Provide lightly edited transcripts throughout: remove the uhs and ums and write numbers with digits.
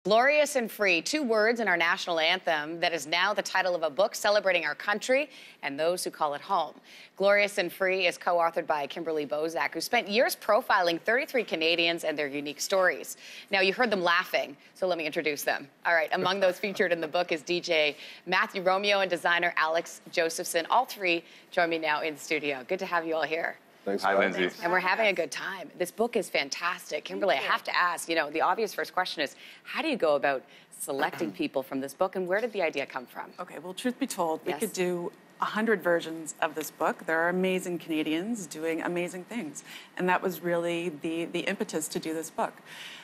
Glorious and free, 2 words in our national anthem that is now the title of a book celebrating our country and those who call it home. Glorious and Free is co-authored by Kimberley Bozak, who spent years profiling 33 Canadians and their unique stories. Now, you heard them laughing, so let me introduce them. All right, among those featured in the book is DJ Matthew Romeo and designer Alex Josephson. All 3 join me now in studio. Good to have you all here. Thanks. Hi, Lindsey. And we're having a good time. This book is fantastic. Kimberley, I have to ask, the obvious first question is, how do you go about selecting people from this book, and where did the idea come from? Okay, well, truth be told, we Yes. could do 100 versions of this book. There are amazing Canadians doing amazing things, and that was really the impetus to do this book.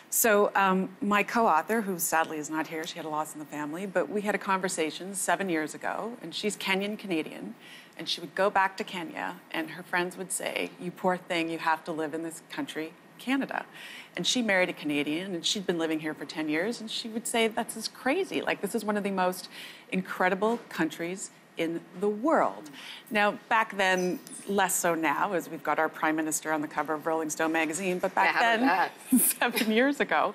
So my co-author, who sadly is not here, she had a loss in the family, but we had a conversation 7 years ago, and she's Kenyan-Canadian, and she would go back to Kenya, and her friends would say, "You poor thing, you have to live in this country, Canada." And she married a Canadian, and she'd been living here for 10 years, and she would say, "That's just crazy. Like, this is one of the most incredible countries in the world." Now, back then, less so now, as we've got our Prime Minister on the cover of Rolling Stone magazine, but back then, 7 years ago,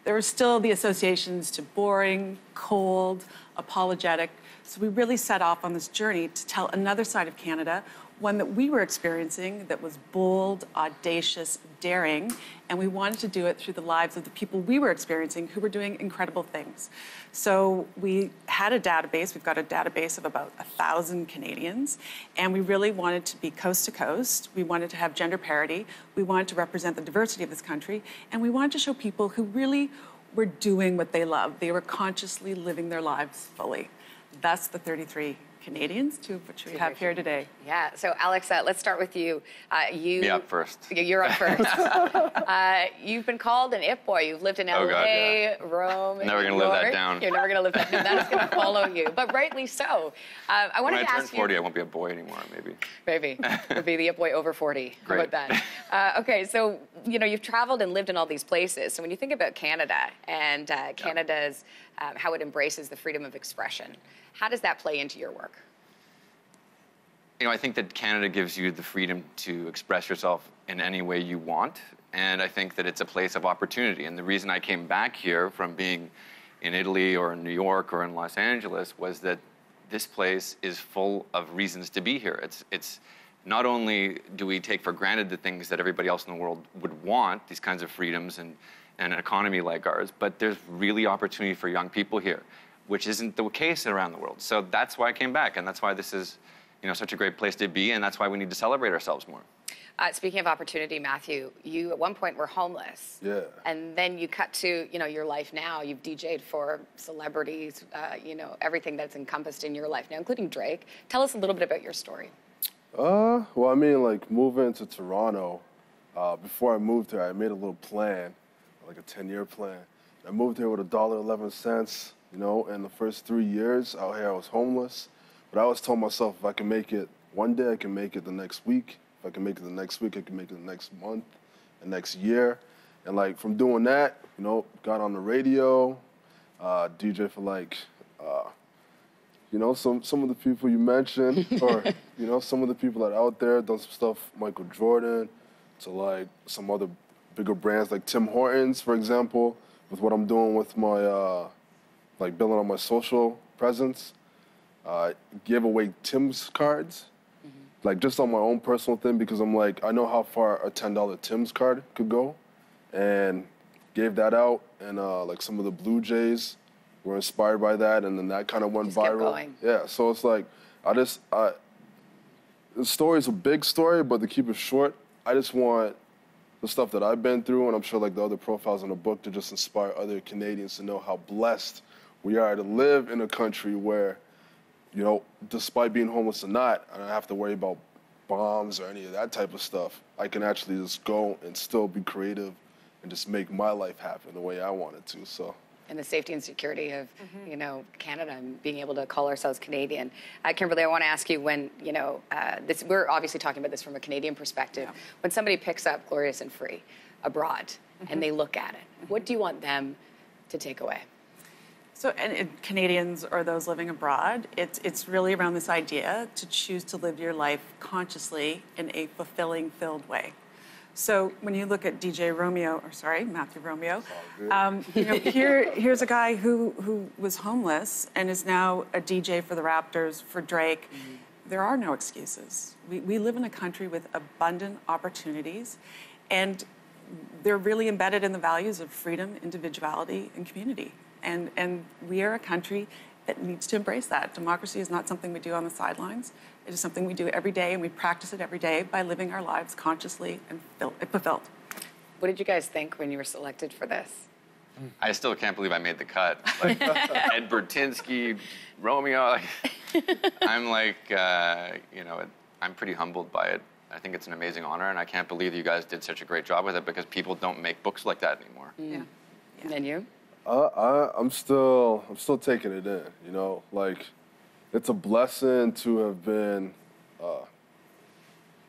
there were still the associations to boring, cold, apologetic. So we really set off on this journey to tell another side of Canada, one that we were experiencing that was bold, audacious, daring, and we wanted to do it through the lives of the people we were experiencing who were doing incredible things. So we had a database. We've got a database of about 1,000 Canadians, and we really wanted to be coast to coast. We wanted to have gender parity. We wanted to represent the diversity of this country, and we wanted to show people who really were doing what they loved. They were consciously living their lives fully. That's the 33 Canadians, 2 of which we have here today. Yeah, so Alex, let's start with you. Me up first. You're up first. You've been called an it boy. You've lived in LA, God, yeah. Rome, Never New gonna live that York. down. You're never going to live that down. That is going to follow you, but rightly so. I wanted When to I turn ask 40, you. I won't be a boy anymore, maybe. Maybe. It'll be the it boy over 40. How Great. about that? Okay, so, you've traveled and lived in all these places. So when you think about Canada and Canada's, how it embraces the freedom of expression, how does that play into your work? I think that Canada gives you the freedom to express yourself in any way you want, and I think that it's a place of opportunity. And the reason I came back here from being in Italy or in New York or in Los Angeles was that this place is full of reasons to be here. It's not only do we take for granted the things that everybody else in the world would want, these kinds of freedoms and an economy like ours, but there's really opportunity for young people here, which isn't the case around the world. So that's why I came back, and that's why this is such a great place to be, and that's why we need to celebrate ourselves more. Speaking of opportunity, Matthew, you at one point were homeless. Yeah. And then you cut to, your life now. You've DJ'd for celebrities, everything that's encompassed in your life now, including Drake. Tell us a little bit about your story. Well, I mean, like, moving to Toronto, before I moved here, I made a little plan, like a 10-year plan. I moved here with $1.11, and the first 3 years out here I was homeless. But I always told myself, if I can make it one day, I can make it the next week. If I can make it the next week, I can make it the next month, the next year. And like from doing that, got on the radio, DJ for like, some of the people you mentioned, or, some of the people that are out there, done some stuff, Michael Jordan, to like some other bigger brands like Tim Hortons, for example, with what I'm doing with my, building on my social presence. Give away Tim's cards, like just on my own personal thing, because I'm like, I know how far a $10 Tim's card could go, and gave that out, and like some of the Blue Jays were inspired by that, and then that kind of went viral. Kept going. Yeah, so it's like, the story's a big story, but to keep it short, I just want the stuff that I've been through, and I'm sure like the other profiles in the book, to just inspire other Canadians to know how blessed we are to live in a country where, despite being homeless or not, I don't have to worry about bombs or any of that type of stuff. I can actually just go and still be creative and just make my life happen the way I want it to, so. And the safety and security of, Canada and being able to call ourselves Canadian. Kimberley, I want to ask you when, we're obviously talking about this from a Canadian perspective. Yeah. When somebody picks up Glorious and Free abroad and they look at it, what do you want them to take away? So, and Canadians or those living abroad, it's really around this idea to choose to live your life consciously in a fulfilling, filled way. So when you look at Matthew Romeo, here's a guy who was homeless and is now a DJ for the Raptors, for Drake. Mm-hmm. There are no excuses. We live in a country with abundant opportunities, and they're really embedded in the values of freedom, individuality, and community. And we are a country that needs to embrace that. Democracy is not something we do on the sidelines. It is something we do every day, and we practice it every day by living our lives consciously and fulfilled. What did you guys think when you were selected for this? I still can't believe I made the cut. Like, Ed Bertinsky, Romeo. I'm I'm pretty humbled by it. I think it's an amazing honor, and I can't believe you guys did such a great job with it, because people don't make books like that anymore. Yeah. And then you? I'm still taking it in. It's a blessing to have been.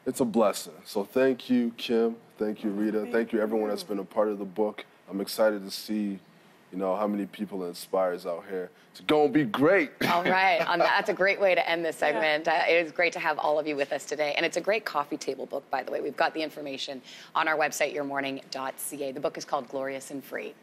It's a blessing. So thank you, Kim. Thank you, Rita. Thank you, everyone that's been a part of the book. I'm excited to see, how many people it inspires out here. It's gonna be great. All right. That's a great way to end this segment. Yeah. It is great to have all of you with us today. And it's a great coffee table book, by the way. We've got the information on our website, yourmorning.ca. The book is called Glorious and Free.